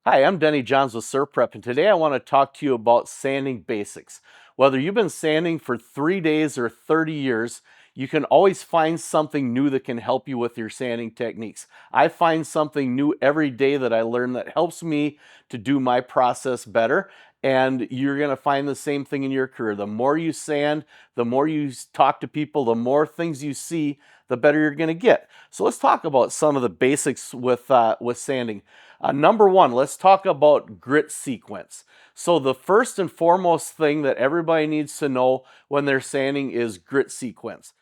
Hi, I'm Denny Jahnz with SurfPrep, and today I want to talk to you about sanding basics. Whether you've been sanding for 3 days or 30 years, you can always find something new that can help you with your sanding techniques. I find something new every day that I learn that helps me to do my process better, and you're going to find the same thing in your career. The more you sand, the more you talk to people, the more things you see, the better you're going to get. So let's talk about some of the basics with sanding. Number one, let's talk about grit sequence. So the first and foremost thing that everybody needs to know when they're sanding is grit sequence.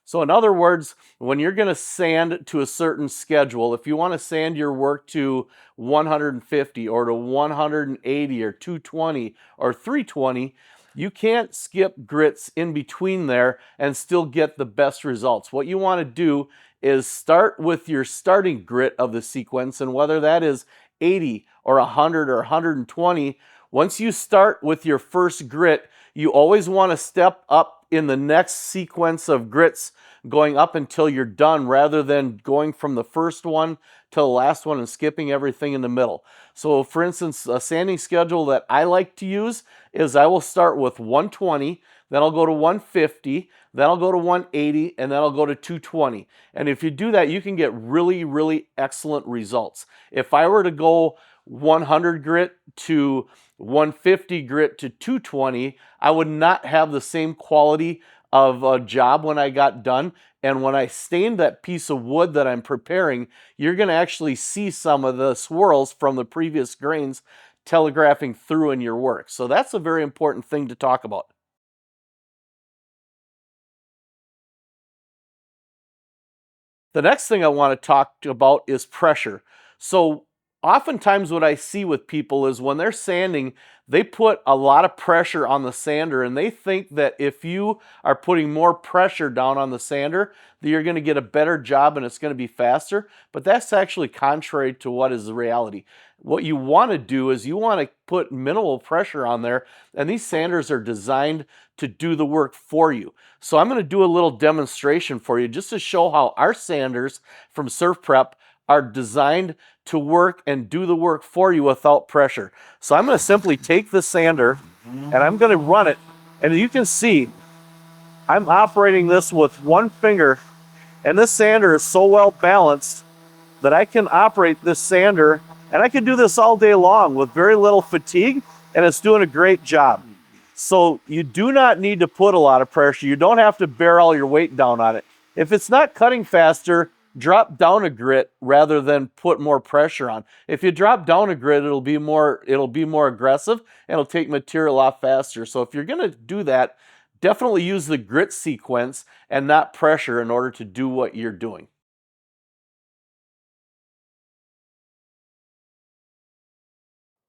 So in other words, when you're going to sand to a certain schedule, if you want to sand your work to 150 or to 180 or 220 or 320, you can't skip grits in between there and still get the best results. What you want to do is start with your starting grit of the sequence, and whether that is 80 or 100 or 120, once you start with your first grit, you always want to step up in the next sequence of grits going up until you're done, rather than going from the first one to the last one and skipping everything in the middle. So for instance, a sanding schedule that I like to use is I will start with 120, then I'll go to 150, then I'll go to 180, and then I'll go to 220. And if you do that, you can get really, really excellent results. If I were to go 100 grit to 150 grit to 220, I would not have the same quality of a job when I got done. And when I stain that piece of wood that I'm preparing, you're going to actually see some of the swirls from the previous grains telegraphing through in your work. So that's a very important thing to talk about. The next thing I want to talk about is pressure. So oftentimes what I see with people is when they're sanding, they put a lot of pressure on the sander, and they think that if you are putting more pressure down on the sander, that you're going to get a better job and it's going to be faster. But that's actually contrary to what is the reality. What you want to do is you want to put minimal pressure on there, and these sanders are designed to do the work for you. So I'm going to do a little demonstration for you just to show how our sanders from SurfPrep are designed to work and do the work for you without pressure. So I'm going to simply take the sander and I'm going to run it, and you can see I'm operating this with one finger, and this sander is so well balanced that I can operate this sander, and I can do this all day long with very little fatigue, and it's doing a great job. So you do not need to put a lot of pressure. You don't have to bear all your weight down on it. If it's not cutting faster, drop down a grit rather than put more pressure on. If you drop down a grit, it'll be more aggressive, and it'll take material off faster. So if you're going to do that, definitely use the grit sequence and not pressure in order to do what you're doing.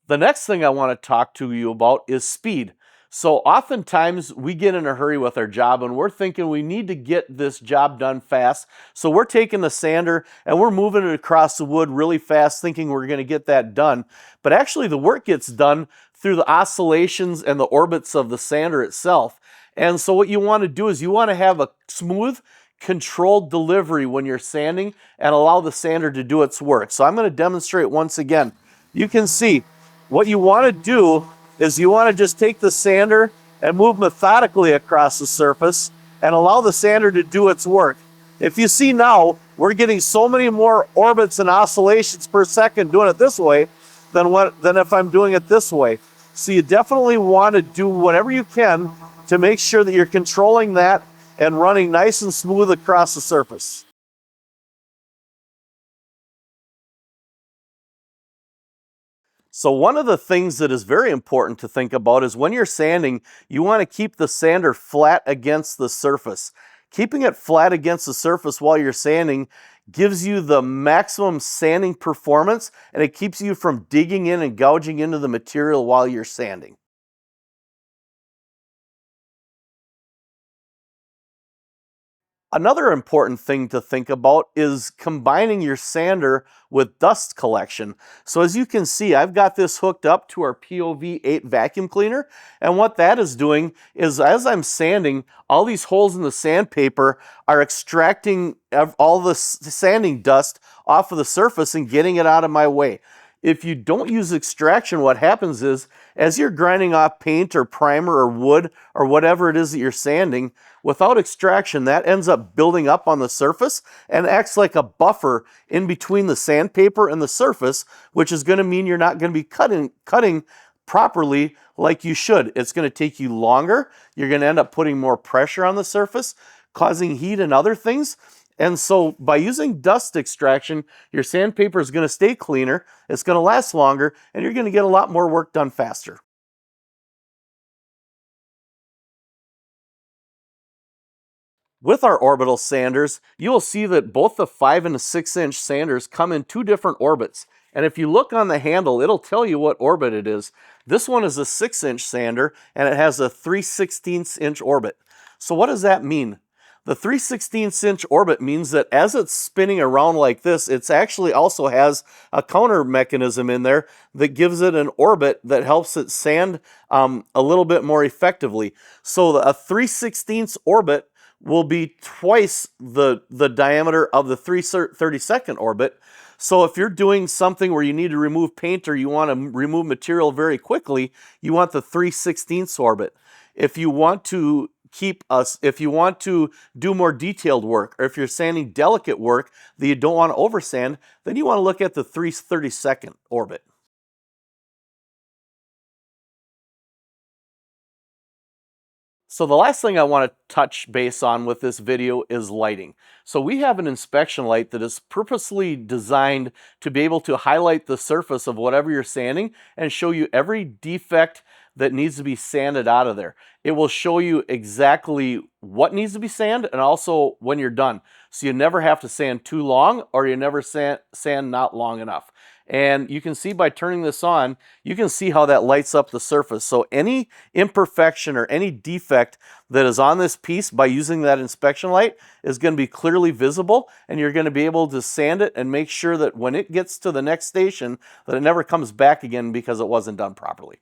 The next thing I want to talk to you about is speed. So oftentimes we get in a hurry with our job and we're thinking we need to get this job done fast. So we're taking the sander and we're moving it across the wood really fast, thinking we're going to get that done. But actually the work gets done through the oscillations and the orbits of the sander itself. And so what you want to do is you want to have a smooth, controlled delivery when you're sanding and allow the sander to do its work. So I'm going to demonstrate once again. You can see what you want to do is you want to just take the sander and move methodically across the surface and allow the sander to do its work. If you see now, we're getting so many more orbits and oscillations per second doing it this way than if I'm doing it this way. So you definitely want to do whatever you can to make sure that you're controlling that and running nice and smooth across the surface. So one of the things that is very important to think about is when you're sanding, you want to keep the sander flat against the surface. Keeping it flat against the surface while you're sanding gives you the maximum sanding performance, and it keeps you from digging in and gouging into the material while you're sanding. Another important thing to think about is combining your sander with dust collection. So as you can see, I've got this hooked up to our POV8 vacuum cleaner, and what that is doing is as I'm sanding, all these holes in the sandpaper are extracting all the sanding dust off of the surface and getting it out of my way. If you don't use extraction, what happens is, as you're grinding off paint or primer or wood or whatever it is that you're sanding, without extraction, that ends up building up on the surface and acts like a buffer in between the sandpaper and the surface, which is going to mean you're not going to be cutting properly like you should. It's going to take you longer. You're going to end up putting more pressure on the surface, causing heat and other things. And so by using dust extraction, your sandpaper is going to stay cleaner, it's going to last longer, and you're going to get a lot more work done faster. With our orbital sanders, you will see that both the 5 and the 6-inch sanders come in two different orbits. And if you look on the handle, it'll tell you what orbit it is. This one is a 6-inch sander, and it has a 3/16 inch orbit. So what does that mean? The 3/16 inch orbit means that as it's spinning around like this, it's actually also has a counter mechanism in there that gives it an orbit that helps it sand a little bit more effectively. So a 3/16 orbit will be twice the diameter of the 3/32 orbit. So if you're doing something where you need to remove paint or you want to remove material very quickly, you want the 3/16 orbit. If you want to if you want to do more detailed work, or if you're sanding delicate work that you don't want to oversand, then you want to look at the 3/32 orbit. So the last thing I want to touch base on with this video is lighting. So we have an inspection light that is purposely designed to be able to highlight the surface of whatever you're sanding and show you every defect that needs to be sanded out of there. It will show you exactly what needs to be sanded and also when you're done. So you never have to sand too long, or you never sand not long enough. And you can see by turning this on, you can see how that lights up the surface. So any imperfection or any defect that is on this piece by using that inspection light is going to be clearly visible, and you're going to be able to sand it and make sure that when it gets to the next station that it never comes back again because it wasn't done properly.